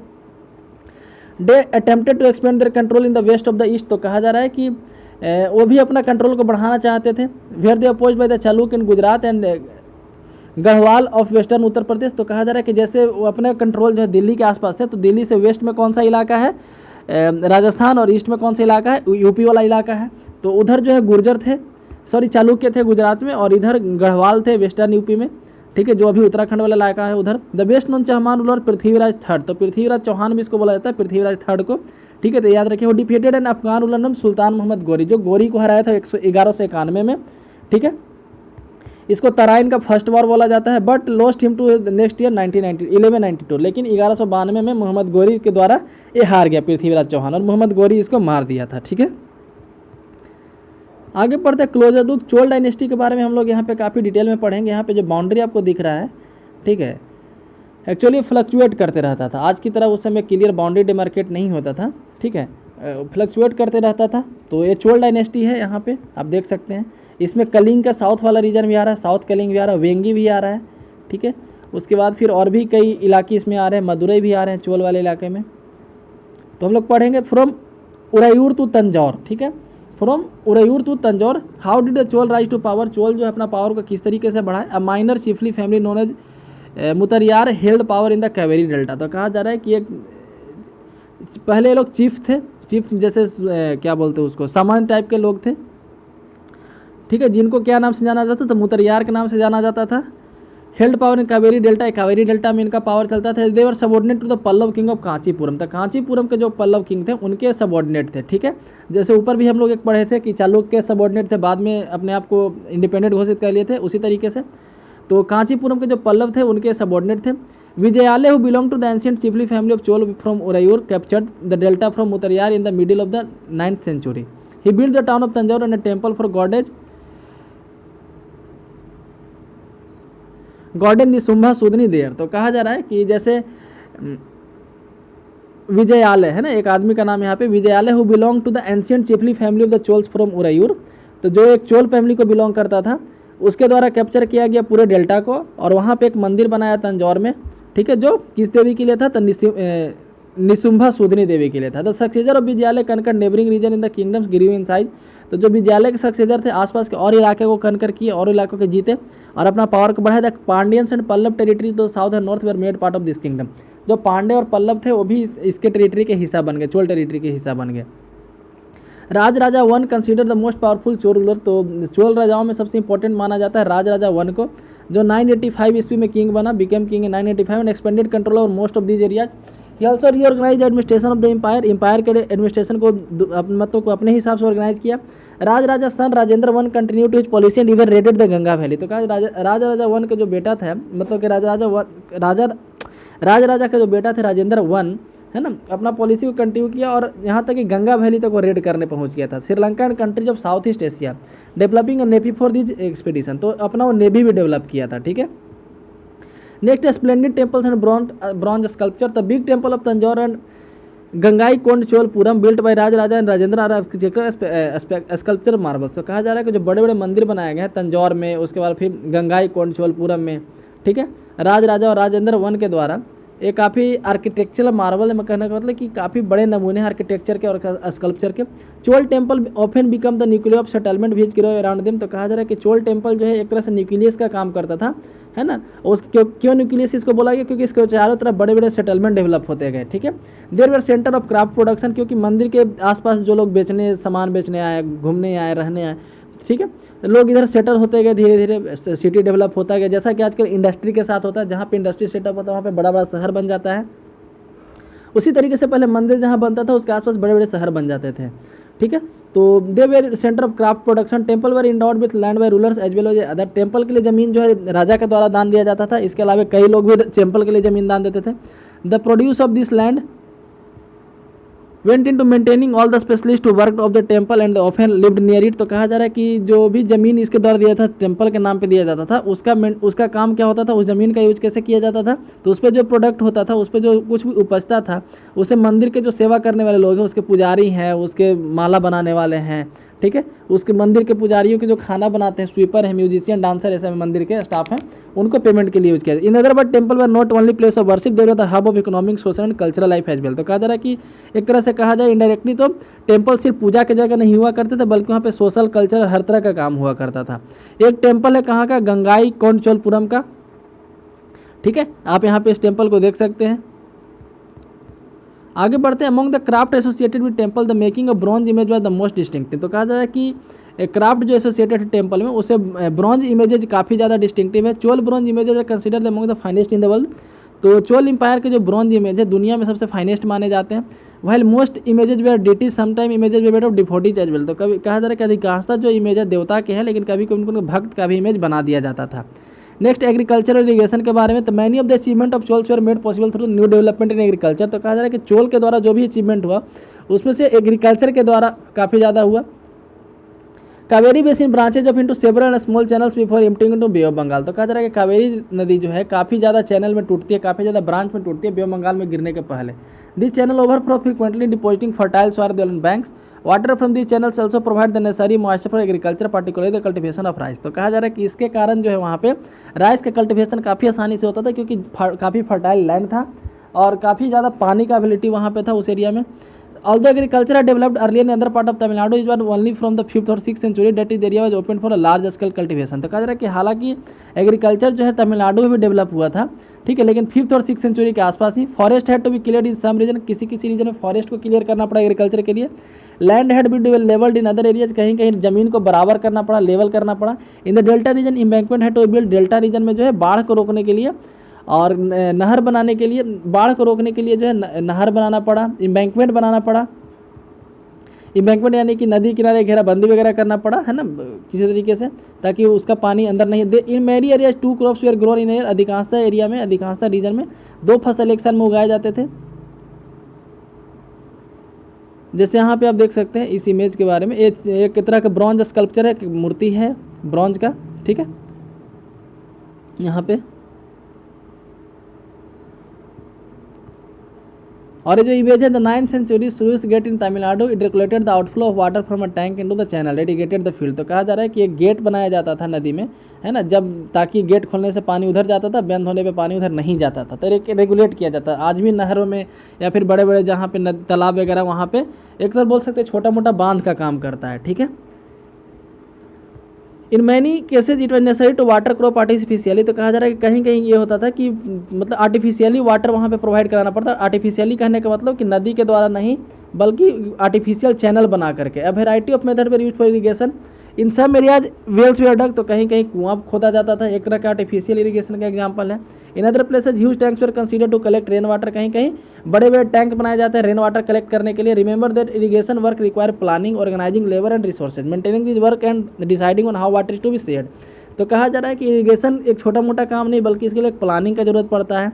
They attempted to expand their control in the west of the east. तो कहा जा रहा है कि वो भी अपना कंट्रोल को बढ़ाना चाहते थे। Where they opposed by the Chalukya in Gujarat and Garhwal of western Uttar Pradesh. तो कहा जा रहा है कि जैसे वो अपना कंट्रोल जो है दिल्ली के आसपास है, तो दिल्ली से वेस्ट में कौन सा इलाका है, राजस्थान, और ईस्ट में कौन सा इलाका है, यूपी वाला इलाका है। तो उधर जो है गुर्जर थे, सॉरी चालुक्य थे गुजरात में, और इधर गढ़वाल थे वेस्टर्न यूपी में, ठीक है, जो अभी उत्तराखंड वाला इलाका है उधर। The best known Chauhan ruler Prithviraj third. तो पृथ्वीराज चौहान भी इसको बोला जाता है, पृथ्वीराज थर्ड को, ठीक है। तो याद रखिए वो डिफीटेड एन अफगान रूलर नाम सुल्तान मोहम्मद गोरी, जो गोरी को हराया था 1191 में, ठीक है। इसको तराइन का फर्स्ट वॉर बोला जाता है, but lost him to next year 1192। लेकिन 1192 में मोहम्मद गोरी के द्वारा ये हार गया पृथ्वीराज चौहान, और मोहम्मद गोरी इसको मार दिया था, ठीक है। आगे पढ़ते हैं क्लोजर लुक। चोल डायनेस्टी के बारे में हम लोग यहाँ पे काफ़ी डिटेल में पढ़ेंगे। यहाँ पे जो बाउंड्री आपको दिख रहा है, ठीक है, एक्चुअली फ्लक्चुएट करते रहता था। आज की तरह उस समय क्लियर बाउंड्री डिमार्केट नहीं होता था, ठीक है, फ्लक्चुएट करते रहता था। तो ये चोल डायनेस्टी है, यहाँ पे आप देख सकते हैं। इसमें कलिंग का साउथ वाला रीजन भी आ रहा है, साउथ कलिंग भी आ रहा है, वेंगी भी आ रहा है, ठीक है। उसके बाद फिर और भी कई इलाके इसमें आ रहे हैं, मदुरई भी आ रहे हैं चोल वाले इलाके में। तो हम लोग पढ़ेंगे फ्रॉम उरायूर टू तंजौर, ठीक है, from Uraiyur to Tanjore how did the Chola rise to power. Chola जो है अपना पावर को किस तरीके से बढ़ाए। A minor chiefly family known as Muttaraiyar held power in the Kaveri delta. तो कहा जा रहा है कि एक पहले ये लोग चीफ थे, चीफ जैसे क्या बोलते हैं उसको, सामान्य टाइप के लोग थे, ठीक है, जिनको क्या नाम से जाना जाता था, मुतरियार के नाम से जाना जाता था। Held power in Kaveri delta, Kaveri delta में इनका पावर चलता था। They were subordinate to the Pallava king of Kanchipuram. तो कांचीपुरम के जो पल्लव किंग थे उनके सबॉर्डिनेट थे, ठीक है। जैसे ऊपर भी हम लोग एक पढ़े थे कि चालुक्य के सबॉर्डिनेट थे, बाद में अपने आप को इंडिपेंडेंट घोषित कर लिए थे, उसी तरीके से तो कांचीपुरम के जो पल्लव थे उनके सबॉर्डिनेट थे। Vijayalaya who belong to the ancient chiefly family of Chola from Uraiyur captured the delta from Muttaraiyar in the middle of the 9th century. He built the town of Tanjore and a temple for goddess Nishumbha Sudani there. तो कहा जा रहा है कि जैसे विजयालय है ना, एक आदमी का नाम यहाँ पे Vijayalaya who belong to the ancient chiefly family of the Cholas from Uraiyur. तो जो एक चोल फैमिली को बिलोंग करता था उसके द्वारा कैप्चर किया गया पूरे डेल्टा को, और वहाँ पे एक मंदिर बनाया तंजौर में, ठीक है, जो किस देवी के लिए था, तो निशुंभा सूदनी देवी के लिए था। The successor of Vijayalaya conquer neighbouring region in the kingdoms grew in size. तो जो विजयालय के सक्सेसर थे आसपास के और इलाके को कनकर किए, और इलाकों के जीते और अपना पावर को बढ़ाया। द पांडियंस एंड पल्लव टेरिटरी तो south and north were made part of this kingdom. जो पांडे और पल्लव थे वो भी इसके टेरिटरी के हिस्सा बन गए, चोल टेरिटरी के हिस्सा बन गए। Rajaraja one consider the most powerful Chola ruler. तो चोल राजाओं में सबसे इंपॉर्टेंट माना जाता है राज राजा वन को, जो 985 ईस्वी में किंग बना, became king in 985 and expanded control over most of these areas. He also reorganise administration of the empire. Empire के एडमिनिस्ट्रेशन को मतलब को अपने हिसाब से ऑर्गेनाइज किया। Rajaraja son Rajendra one continue to his policy and even raided the Ganga valley. तो कहा राजा राजा वन के जो बेटा था, मतलब कि राज राजा का जो बेटा थे राजेंद्र वन, है ना, अपना पॉलिसी को कंटिन्यू किया और यहाँ तक कि गंगा वैली तक वो रेड करने पहुँच गया था। Sri Lanka and countries of south east Asia developing a navy for this expedition. तो अपना वो नेवी भी डेवलप किया था, ठीक है। Next splendid temples and bronze sculpture. The big temple of Tanjore and Gangaikondacholapuram built by Rajaraja and Rajendra are architecture sculpture marvels. तो कहा जा रहा है कि जो बड़े बड़े मंदिर बनाए गए हैं तंजौर में, उसके बाद फिर गंगाई कोंड चोलपुरम में, ठीक है, राज राजा और राजेंद्र वन के द्वारा ये काफ़ी आर्किटेक्चरल मार्बल है। मैं कहने का मतलब कि काफ़ी बड़े नमूने हैं आर्किटेक्चर के और स्कल्पचर के। Chola temple often become the nuclear of settlement which grow around them. तो कहा जा रहा है कि चोल टेम्पल जो है एक तरह से न्यूक्लियस का काम करता था, है ना। उस क्यों न्यूक्लियस इसको बोला गया, क्योंकि इसके चारों तरफ बड़े बड़े सेटलमेंट डेवलप होते गए, ठीक है। There were centre of craft production, क्योंकि मंदिर के आसपास जो लोग बेचने, सामान बेचने आए, घूमने आए, रहने आए, ठीक है, लोग इधर सेटल होते गए, धीरे धीरे सिटी डेवलप होता गया। जैसा कि आजकल इंडस्ट्री के साथ होता है, जहाँ पे इंडस्ट्री सेटअप होता है वहाँ पे बड़ा बड़ा शहर बन जाता है। उसी तरीके से पहले मंदिर जहाँ बनता था उसके आसपास बड़े बड़े शहर बन जाते थे, ठीक है। तो they were centre of craft production. Temple were endowed with land by rulers as well as other. Temple के लिए ज़मीन जो है राजा के द्वारा दान दिया जाता था, इसके अलावा कई लोग भी टेम्पल के लिए ज़मीन दान देते थे। The produce of this land went into maintaining all the specialist to work of the temple and often lived near it. तो कहा जा रहा है कि जो भी ज़मीन इसके द्वारा दिया था, टेम्पल के नाम पे दिया जाता था, उसका काम क्या होता था, उस ज़मीन का यूज कैसे किया जाता था। तो उस पर जो प्रोडक्ट होता था, उस पर जो कुछ भी उपजता था, उसे मंदिर के जो सेवा करने वाले लोग हैं, उसके पुजारी हैं, उसके माला बनाने वाले हैं, ठीक है, उसके मंदिर के पुजारियों के जो खाना बनाते हैं, स्वीपर है, म्यूजिशियन, डांसर, ऐसे मंदिर के स्टाफ हैं, उनको पेमेंट के लिए यूज किया। In other word temple were not only place of worship, there was the hub of economic, social and cultural life as well. तो कहा जा रहा है कि एक तरह से कहा जाए इनडायरेक्टली तो टेम्पल सिर्फ पूजा की जगह नहीं हुआ करते थे, बल्कि वहाँ पे सोशल, कल्चर, हर तरह का काम हुआ करता था। एक टेम्पल है कहाँ का, गंगाई कोंड चोलपुरम का, ठीक है, आप यहाँ पे इस टेम्पल को देख सकते हैं। आगे बढ़ते हैं। Among the craft associated with temple the making of bronze image was the most distinctive. तो कहा जा रहा है कि क्राफ्ट जो एसोसिएटेड है टेम्पल में, उसे ब्रॉन्ज इमेजेज काफ़ी ज़्यादा डिस्टिंक्टिव है। Chola bronze images are considered among the finest in the world. तो चोल इंपायर के जो ब्रॉन्ज इमेज है दुनिया में सबसे फाइनेस्ट माने जाते हैं। While most images were deities sometime images were of devotees as well. तो कभी कहा जा रहा है कि अधिकांशतः जो इमेज है देवता के हैं, लेकिन कभी कभी उनको भक्त का भी इमेज बना दिया जाता था। नेक्स्ट एग्रीकल्चर और इरीगेशन के बारे में। तो many of the achievement of Cholas were made possible through new development in agriculture. तो कहा जा रहा है कि चोल के द्वारा जो भी अचीवमेंट हुआ उसमें से एग्रीकल्चर के द्वारा काफ़ी ज़्यादा हुआ। Kaveri basin branches off into several small channels before emptying into bay of Bengal. तो कहा जा रहा है कि कावेरी नदी जो है काफ़ी ज़्यादा चैनल में टूटती है, काफ़ी ज़्यादा ब्रांच में टूटती है बे ऑफ बंगाल में गिरने के पहले। This channel overflow frequently depositing fertile soil on banks. Water from this channels also provide the necessary moisture for agriculture particularly the cultivation of rice. तो कहा जा रहा है कि इसके कारण जो है वहाँ पे राइस का कल्टिवेशन काफ़ी आसानी से होता था, क्योंकि काफ़ी फर्टाइल लैंड था और काफ़ी ज़्यादा पानी का अवेलेबिलिटी वहाँ पे था उस एरिया में। Although agriculture had developed earlier in other part of Tamil Nadu, it was only from the 5th or 6th century that the area was open for a large scale cultivation। तो कहा जा रहा है कि हालांकि agriculture जो है तमिलनाडु में भी डेवलप हुआ था, ठीक है, लेकिन 5th और 6th सेंचुरी के आसपास ही। Forest had to be clear in some region, किसी रीजन में फॉरेस्ट को क्लियर करना पड़ा एग्रीकल्चर के लिए। Land had be levelled in other areas, कहीं कहीं ज़मीन को बराबर करना पड़ा, लेवल करना पड़ा। In the delta region embankment had to build, delta region में जो है बाढ़ को रोकने के लिए और नहर बनाने के लिए, बाढ़ को रोकने के लिए जो है नहर बनाना पड़ा, इम्बैंकमेंट बनाना पड़ा। इम्बैंकमेंट यानी कि नदी किनारे घेराबंदी वगैरह करना पड़ा, है ना, किसी तरीके से, ताकि उसका पानी अंदर नहीं दे। In many area 2 crops were grown in year, अधिकांशतः एरिया में, अधिकांशतः रीजन में 2 फसल एक साल में उगाए जाते थे। जैसे यहाँ पे आप देख सकते हैं इस इमेज के बारे में, एक तरह का ब्रॉन्ज स्कल्पचर है, मूर्ति है ब्रॉन्ज का, ठीक है, यहाँ पे। और ये जो इमेज है, the 9th century sluice gate in Tamil Nadu, it regulated the outflow of water from a tank into the channel, irrigated the field. तो कहा जा रहा है कि एक गेट बनाया जाता था नदी में, है ना, जब ताकि गेट खोलने से पानी उधर जाता था, बंद होने पे पानी उधर नहीं जाता था, तो रेगुलेट किया जाता है। आज भी नहरों में या फिर बड़े बड़े जहाँ पे तालाब वगैरह, वहाँ पे एक तरह बोल सकते हैं छोटा मोटा बांध का काम करता है, ठीक है। In many cases it was necessary to water crop artificially. तो कहा जा रहा है कि कहीं कहीं ये होता था कि मतलब आर्टिफिशियली वाटर वहाँ पे प्रोवाइड कराना पड़ता। आर्टिफिशियली कहने का मतलब कि नदी के द्वारा नहीं, बल्कि आर्टिफिशियल चैनल बना करके। A variety of method were use for irrigation in some areas wells were dug. तो कहीं कहीं कुआं खोदा जाता था, एक तरह का आर्टिफिशियल इरीगेशन का एग्जाम्पल है। In other places huge tanks were consider to collect rain water, कहीं कहीं बड़े बड़े टैंक बनाए जाते हैं रेन वाटर कलेक्ट करने के लिए। Remember that irrigation work require planning, organising labour and resources, maintaining this work and deciding on how water is to be shared. तो कहा जा रहा है कि इरीगेशन एक छोटा मोटा काम नहीं, बल्कि इसके लिए एक प्लानिंग का जरूरत पड़ता है,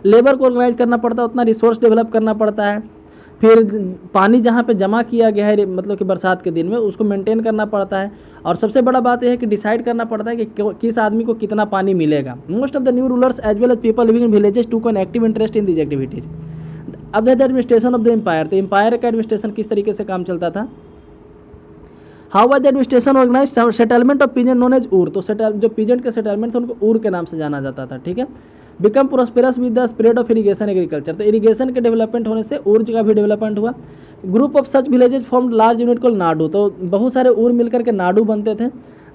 लेबर को ऑर्गेनाइज करना पड़ता है, उतना रिसोर्स डेवलप करना पड़ता है, फिर पानी जहाँ पे जमा किया गया है मतलब कि बरसात के दिन में उसको मेंटेन करना पड़ता है। और सबसे बड़ा बात यह है कि डिसाइड करना पड़ता है कि किस आदमी को कितना पानी मिलेगा। Most of the new rulers as well as people living in villages took an active interest in these activities. अब the administration of the empire, तो एम्पायर का एडमिनिस्ट्रेशन किस तरीके से काम चलता था। How was the administration organise, settlement of peasant known as ur. तो जो पीजेंट के सेटलमेंट थे उनको ऊर के नाम से जाना जाता था, ठीक है। Become prosperous with the spread of irrigation agriculture, तो इरीगेशन के डेवलपमेंट होने से ऊर्ज का भी डेवलपमेंट हुआ। Group of such villages form large unit call nadu, तो बहुत सारे ऊर मिलकर के नाडू बनते थे।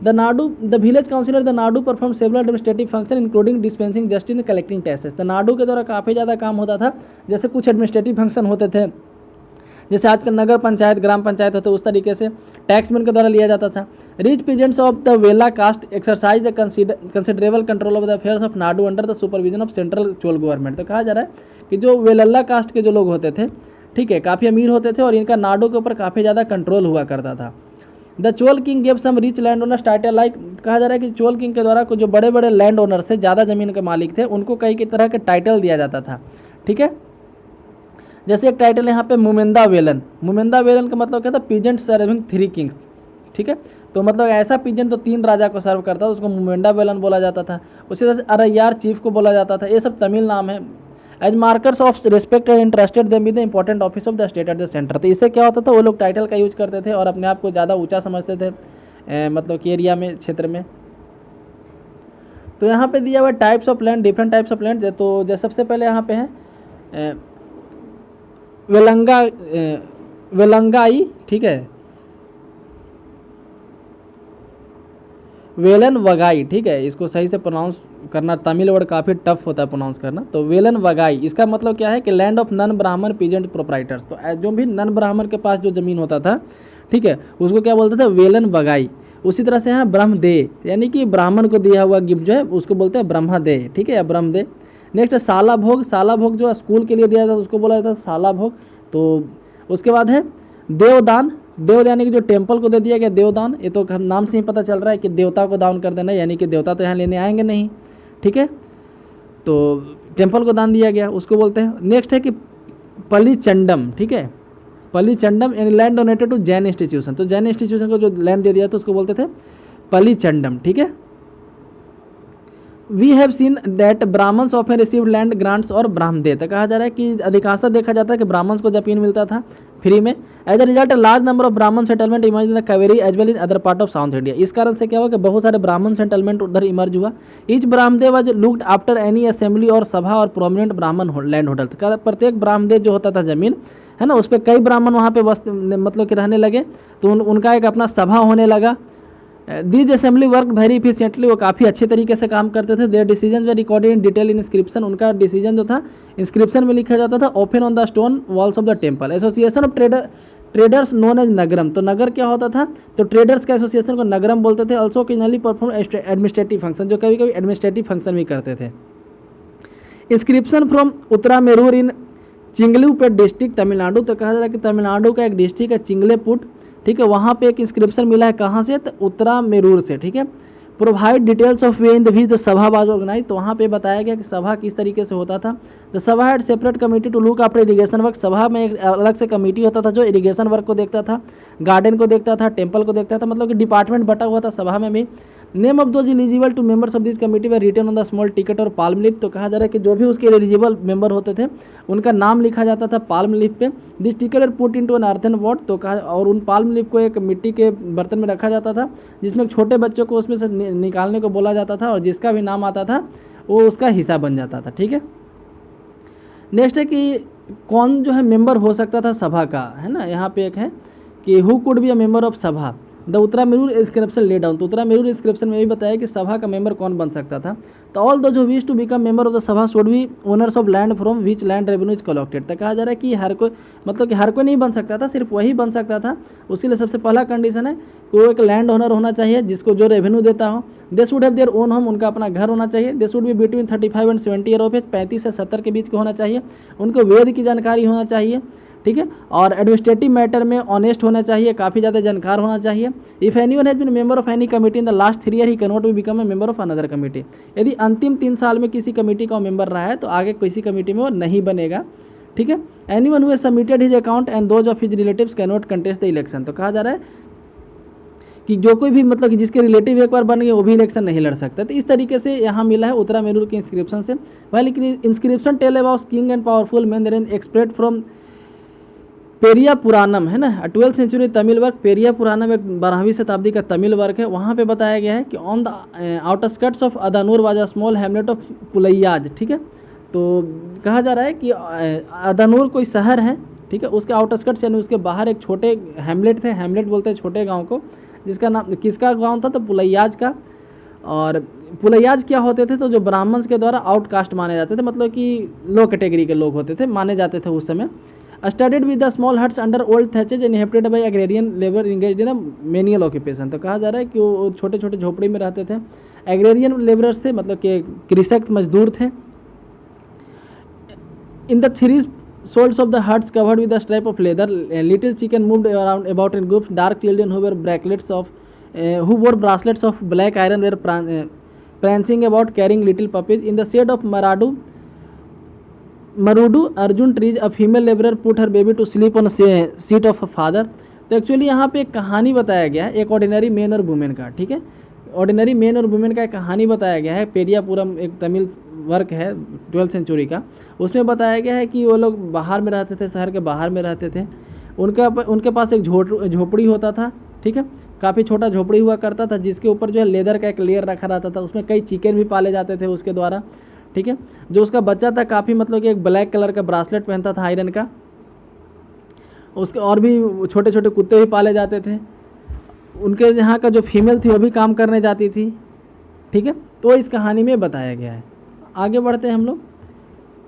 The village councillor the nadu perform several administrative function including dispensing justice and collecting taxes. तो नाडू के द्वारा काफ़ी ज़्यादा काम होता था, जैसे कुछ एडमिनिस्ट्रेटिव फंक्शन होते थे, जैसे आजकल नगर पंचायत, ग्राम पंचायत होते, उस तरीके से टैक्स भी उनके द्वारा लिया जाता था। Rich peasants of the Vellala caste exercise the considerable control of the affairs of nadu under the supervision of central Chola government. तो कहा जा रहा है कि जो वेलल्ला कास्ट के जो लोग होते थे, ठीक है, काफ़ी अमीर होते थे और इनका नाडू के ऊपर काफ़ी ज़्यादा कंट्रोल हुआ करता था। The Chola king gave some rich land owners title like, कहा जा रहा है कि चोल किंग के द्वारा जो बड़े बड़े लैंड ओनर्स थे, ज़्यादा ज़मीन के मालिक थे, उनको कई तरह के टाइटल दिया जाता था, ठीक है। जैसे एक टाइटल यहाँ पे मुमिंदा वेलन, मुमिंदा वेलन का मतलब क्या था, पीजेंट सर्विंग 3 किंग्स, ठीक है। तो मतलब ऐसा पीजेंट तो 3 राजा को सर्व करता था, उसको मुमिंदा वेलन बोला जाता था। उसी तरह से अरैयार चीफ को बोला जाता था। ये सब तमिल नाम है। As markers of respect and interested them with the important office of the state at the centre. तो इससे क्या होता था, वो लोग टाइटल का यूज करते थे और अपने आप को ज़्यादा ऊँचा समझते थे मतलब कि एरिया में, क्षेत्र में। तो यहाँ पे दिया हुआ types of land, different types of land. तो जैसे सबसे पहले यहाँ पे है वेलंगाई, ठीक है, वेलन वगाई, ठीक है, इसको सही से प्रोनाउंस करना, तमिल वर्ड काफ़ी टफ होता है प्रोनाउंस करना। तो वेलन वगाई, इसका मतलब क्या है कि लैंड ऑफ नन ब्राह्मण पीजेंट प्रोप्राइटर्स। तो जो भी नन ब्राह्मण के पास जो ज़मीन होता था, ठीक है, उसको क्या बोलते थे, वेलन वगाई। उसी तरह से यहाँ ब्रह्मदे, यानी कि ब्राह्मण को दिया हुआ गिफ्ट जो है उसको बोलते हैं ब्रह्मदे, ठीक है, या ब्रह्मदे। नेक्स्ट है साला भोग, साला भोग जो स्कूल के लिए दिया जाता है उसको बोला जाता है साला भोग। तो उसके बाद है देवदान, देवदान यानी कि जो टेम्पल को दे दिया गया देवदान। ये तो नाम से ही पता चल रहा है कि देवता को दान कर देना, यानी कि देवता तो यहाँ लेने आएंगे नहीं, ठीक है, तो टेम्पल को दान दिया गया, उसको बोलते हैं। नेक्स्ट है कि पलीचंडम, ठीक है, पलीचंडम यानी land donated to Jain institution, तो जैन इंस्टीट्यूशन को जो लैंड दे दिया था उसको बोलते थे पलीचंडम, ठीक है। We have seen that Brahmins often received land grants or brahmadeya, तो कहा जा रहा है कि अधिकांशतः देखा जाता है कि ब्राह्मण्स को जमीन मिलता था फ्री में। As a result large number of Brahmana settlement emerge in the Kaveri as well in other part of south India, इस कारण से क्या हुआ कि बहुत सारे ब्राह्मण सेटलमेंट उधर इमर्ज हुआ। Each brahmadeya was looked after any assembly or sabha और प्रोमिनेंट ब्राह्मण लैंड होल्डर, प्रत्येक ब्राह्मदे जो होता था जमीन है ना, उस पर कई ब्राह्मण वहाँ पे मतलब कि रहने लगे, तो उनका एक अपना सभा होने लगा। These assembly work very efficiently, वो काफ़ी अच्छे तरीके से काम करते थे। Their decision were recorded in detail in inscription, उनका डिसीजन जो था इंस्क्रिप्शन में लिखा जाता था open on the stone walls of the temple. Association of traders known as nagaram, तो नगर क्या होता था, तो ट्रेडर्स का एसोसिएशन को नगरम बोलते थे। Also occasionally perform administrative function, जो कभी कभी एडमिनिस्ट्रेटिव फंक्शन भी करते थे। Inscription from Uttaramerur in Chingleput district Tamil Nadu, तो कहा जा रहा है कि तमिलनाडु का एक डिस्ट्रिक्ट है चिंगलीपुट, ठीक है, वहाँ पे एक इंस्क्रिप्शन मिला है, कहाँ से, तो उत्तरामेरूर से, ठीक है। Provide details of way in the which the सभा वाज ऑर्गेनाइज, तो वहाँ पे बताया गया कि सभा किस तरीके से होता था। The sabha had separate committee to look after irrigation work, सभा में एक अलग से कमेटी होता था जो इरिगेशन वर्क को देखता था, गार्डन को देखता था, टेम्पल को देखता था, मतलब कि डिपार्टमेंट बटा हुआ था सभा में भी। Name of those eligible to members of this committee were written on the small ticket or palm leaf, तो कहा जा रहा है कि जो भी उसके एलिजिबल मेंबर होते थे उनका नाम लिखा जाता था पाल्म लीफ पे। This ticket are put into an earthen pot, तो कहा, और उन पाल्म लीफ को एक मिट्टी के बर्तन में रखा जाता था जिसमें छोटे बच्चों को उसमें से निकालने को बोला जाता था, और जिसका भी नाम आता था वो उसका हिस्सा बन जाता था, ठीक है। नेक्स्ट है कि कौन जो है मेंबर हो सकता था सभा का, है ना, यहाँ पे एक है कि who could be a member of सभा। द उत्तरामेरूर इंस्क्रिप्शन ले डाउन, तो उत्तरामेरूर इंस्क्रिप्शन में भी बताया कि सभा का मेंबर कौन बन सकता था। तो ऑल दो जो wish to become member of the sabha should be owners of land from which land revenue is collected, तो कहा जा रहा है कि हर कोई, मतलब कि हर कोई नहीं बन सकता था, सिर्फ वही बन सकता था। उसके लिए सबसे पहला कंडीशन है कि वो एक लैंड ओनर होना चाहिए जिसको जो रेवेन्यू देता हो। They should have their own home, उनका अपना घर होना चाहिए। They should be between 35 and 70 year of age, 35 से 70 के बीच का होना चाहिए। उनको वेद की जानकारी होना चाहिए, ठीक है, और एडमिनिस्ट्रेटिव मैटर में ऑनेस्ट होना चाहिए, काफ़ी ज़्यादा जानकार होना चाहिए। If anyone has been member of any committee in the last 3 year he can not be become a member of another committee, यदि अंतिम 3 साल में किसी कमेटी का मेंबर रहा है तो आगे किसी कमेटी में वो नहीं बनेगा, ठीक है। Anyone who has submitted his account and those of his relatives can not contest the election, तो कहा जा रहा है कि जो कोई भी, मतलब कि जिसके रिलेटिव एक बार बन गए वो भी इलेक्शन नहीं लड़ सकता। तो इस तरीके से यहाँ मिला है उत्तरामेरूर के इंस्क्रिप्शन से। वह लेकिन inscription tell about king and powerful man then excerpt from Periya Puranam, है ना, 12th century Tamil work. Periya Puranam एक 12वीं शताब्दी का तमिल वर्क है। वहाँ पे बताया गया है कि on the outskirts of Adanur was a small hamlet of Pulaiyas, ठीक है। तो कहा जा रहा है कि अदानूर कोई शहर है, ठीक है, उसके आउटस्कर्ट्स यानी उसके बाहर एक छोटे हैमलेट थे, हैमलेट बोलते हैं छोटे गाँव को, जिसका नाम, किसका गाँव था, तो पुलैयाज का। और पुलैयाज क्या होते थे, तो जो ब्राह्मण्स के द्वारा आउटकास्ट माने जाते थे, मतलब कि लो कैटेगरी के लोग होते थे, माने जाते थे उस समय। Studded with the small huts under old thatches inhabited by agrarian labour engaged in the menial occupation, तो कहा जा रहा है कि वो छोटे छोटे झोपड़ी में रहते थे, एग्रेरियन लेबरर्स थे, मतलब कि कृषक मजदूर थे। In the 3 soles of the huts covered with a stripe of leather, little chicken moved around about in groups. Dark children who wore bracelets of black iron were prancing about carrying little puppies. In the shade of Marudu Arjun trees, a female laborer put her baby to sleep on a seat of a father. तो actually यहाँ पे एक कहानी बताया गया है, एक ordinary man और वुमेन का, ठीक है, ऑर्डिनरी मैन और वुमेन का एक कहानी बताया गया है। पेरियापुरम एक तमिल वर्क है 12th सेंचुरी का, उसमें बताया गया है कि वो लोग बाहर में रहते थे, शहर के बाहर में रहते थे। उनके पास एक झोपड़ी होता था, ठीक है, काफ़ी छोटा झोपड़ी हुआ करता था, जिसके ऊपर जो है लेदर का एक लेयर रखा रहता था, उसमें कई चिकन भी पाले जाते थे उसके द्वारा, ठीक है। जो उसका बच्चा था काफ़ी, मतलब कि एक ब्लैक कलर का ब्रासलेट पहनता था आयरन का। उसके और भी छोटे छोटे कुत्ते भी पाले जाते थे। उनके यहाँ का जो फीमेल थी वो भी काम करने जाती थी, ठीक है। तो इस कहानी में बताया गया है। आगे बढ़ते हैं हम लोग,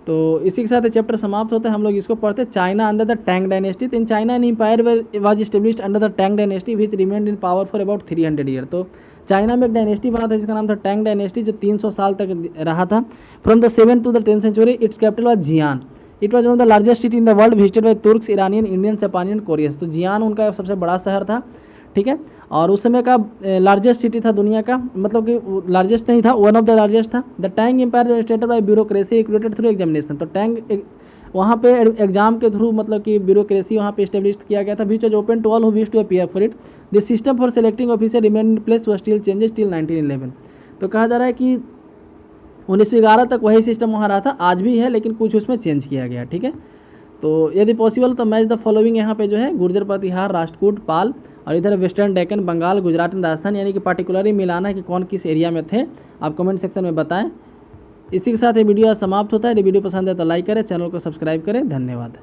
तो इसी के साथ चैप्टर समाप्त होता है। हम लोग इसको पढ़ते हैं, China under the Tang dynasty. In China an empire was established under the Tang dynasty which remained in power for about 300 year. तो चाइना में एक डायनेस्टी बना था जिसका नाम था टैंग डायनेस्टी, जो 300 साल तक रहा था। From the 7th to the 10th century its capital was Xian. It was one of the largest city in the world, visited by Turks, Iranian, Indian, Japanese, Koreans. तो जियान उनका सबसे बड़ा शहर था, ठीक है। और उस समय का लार्जेस्ट सिटी था दुनिया का, मतलब कि लार्जेस्ट नहीं था, वन ऑफ द लार्जेस्ट था। The Tang empire stated by bureaucracy equated through examination. तो टैंग वहाँ पे एग्जाम के थ्रू मतलब कि ब्यूरोक्रेसी वहाँ पे स्टेब्लिश किया गया था, which was open to all who wish to appear for it. The system for selecting officer remain in place was still changes till 1911। तो कहा जा रहा है कि 1911 तक वही सिस्टम वहाँ रहा था, आज भी है लेकिन कुछ उसमें चेंज किया गया, ठीक है। तो यदि पॉसिबल तो मैच द फॉलोइंग यहाँ पे जो है गुर्जर, प्रतिहार, राष्ट्रकूट, पाल और इधर वेस्टर्न डेक्कन, बंगाल, गुजरात एंड राजस्थान, यानी कि पार्टिकुलरली मिलाना है कि कौन किस एरिया में थे, आप कमेंट सेक्शन में बताएं। इसी के साथ ये वीडियो समाप्त होता है। यदि वीडियो पसंद है तो लाइक करें, चैनल को सब्सक्राइब करें। धन्यवाद।